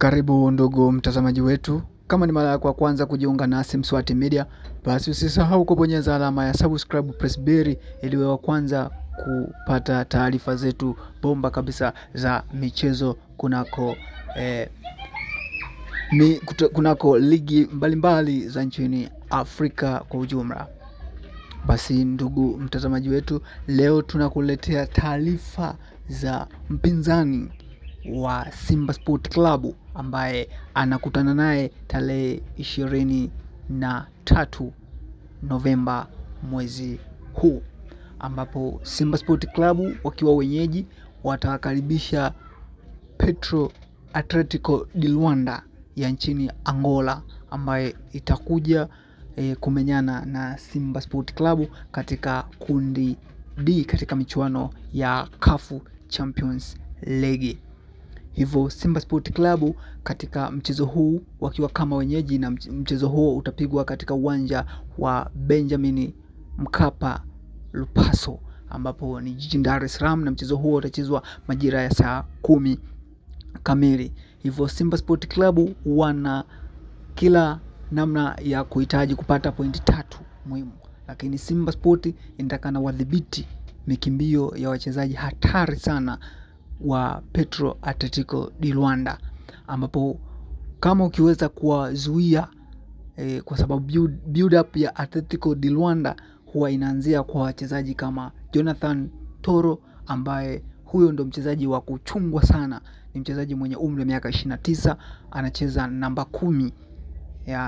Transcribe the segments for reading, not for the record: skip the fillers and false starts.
Karibu ndugu mtazamaji wetu. Kama ni mara yako ya kwanza kujiunga nasi Mswati Media, basi usisahau kubonyeza alama ya subscribe, press bell ili uwe wa kwanza kupata taarifa zetu bomba kabisa za michezo kunako ligi mbalimbali za nchini Afrika kwa ujumla. Basi ndugu mtazamaji wetu, leo tunakuletea taarifa za mpinzani wa Simba Sport Club ambaye anakutana naye tarehe 23 Novemba mwezi huu, ambapo Simba Sport Club wakiwa wenyeji watakaribisha Petro Atletico de Luanda ya nchini Angola, ambaye itakuja kumenyana na Simba Sport Club katika kundi D katika michuano ya CAF Champions League. Hivyo Simba Sport Club katika mchezo huu wakiwa kama wenyeji, na mchezo huo utapigwa katika uwanja wa Benjamin Mkapa Lupaso, ambapo ni jijini Dar es Salaam, na mchezo huo utachezwa majira ya saa 10 kamili. Hivyo Simba Sport Club wana kila namna ya kuhitaji kupata pointi 3 muhimu, lakini Simba Sport inatakana wadhibiti mikimbio ya wachezaji hatari sana wa Petro Atletico de Luanda, ambapo kama ukiweza kuwazuia kwa sababu build up ya Atletico de Luanda huwa inaanzia kwa wachezaji kama Jonathan Toro, ambaye huyo ndo mchezaji wa kuchungwa sana. Ni mchezaji mwenye umri wa miaka 29, anacheza namba 10,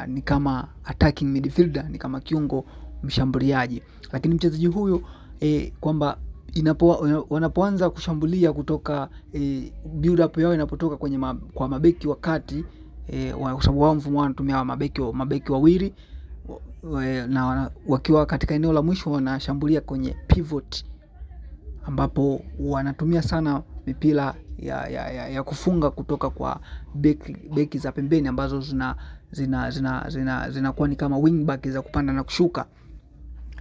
ni kama attacking midfielder, ni kama kiungo mshambuliaji. Lakini mchezaji huyo kwamba wanapoanza kushambulia kutoka build up yao inapotoka kwenye kwa mabeki wakati kwa sababu wao mfumo wanatumia mabeki wawili, na wakiwa katika eneo la mwisho wanashambulia kwenye pivot, ambapo wanatumia sana mipira ya kufunga kutoka kwa beki za pembeni ambazo zinakuwa ni kama wing back za kupanda na kushuka.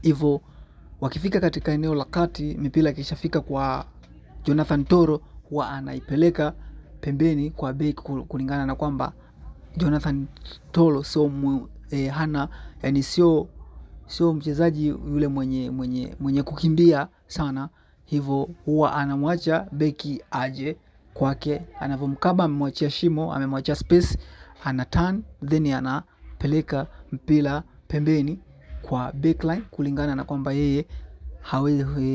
Hivyo wakifika katika eneo la kati, mipira ikishafika kwa Jonathan Toro huwa anaipeleka pembeni kwa beki, kulingana na kwamba Jonathan Toro sio mchezaji yule mwenye kukimbia sana. Hivyo huwa anamwacha beki aje kwake, anavomkaba amemwachia shimo, amemwachia space, ana turn then anapeleka mpira pembeni kwa backline, kulingana na kwamba yeye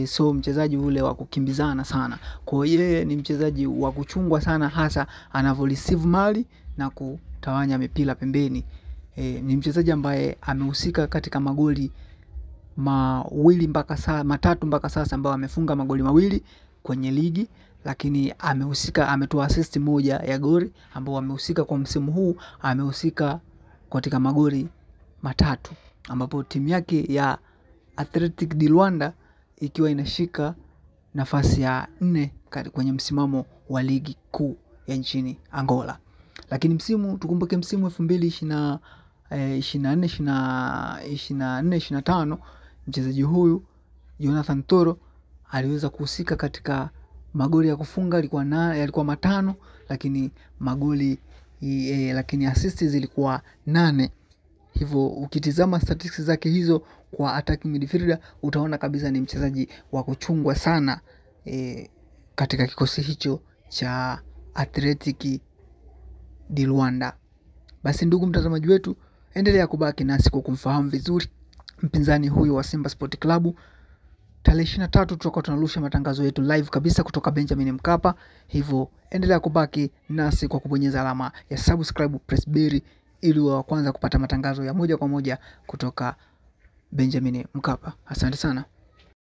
sio mchezaji ule wa kukimbizana sana. Kwa hiyo yeye ni mchezaji wa kuchungwa sana, hasa anavyoreceive mali na kutawanya mipira pembeni. Ni mchezaji ambaye amehusika katika magoli matatu mpaka sasa, ambao amefunga magoli 2 kwenye ligi, lakini ametoa assist 1 ya goli, ambao amehusika kwa msimu huu, amehusika katika magoli 3, ambapo timu yake ya Athletic de Luanda ikiwa inashika nafasi ya 4 kwenye msimamo wa ligi kuu ya nchini Angola. Lakini tukumbuke msimu 2024-25 mchezaji huyu Jonathan Toro aliweza kuhusika katika magoli ya kufunga, yalikuwa 5, lakini assist zilikuwa 8. Hivyo ukitizama statistics zake hizo kwa attacking midfielder, utaona kabisa ni mchezaji wa kuchungwa sana katika kikosi hicho cha Athletic de Luanda. Basi ndugu mtazamaji wetu, endelea kubaki nasi kwa kumfahamu vizuri mpinzani huyu wa Simba Sport Club. Tarehe 23 tutakuwa tunarusha matangazo yetu live kabisa kutoka Benjamin Mkapa. Hivyo endelea kubaki nasi kwa kubonyeza alama ya subscribe, press bell ili wa kwanza kupata matangazo ya moja kwa moja kutoka Benjamin Mkapa. Asante sana.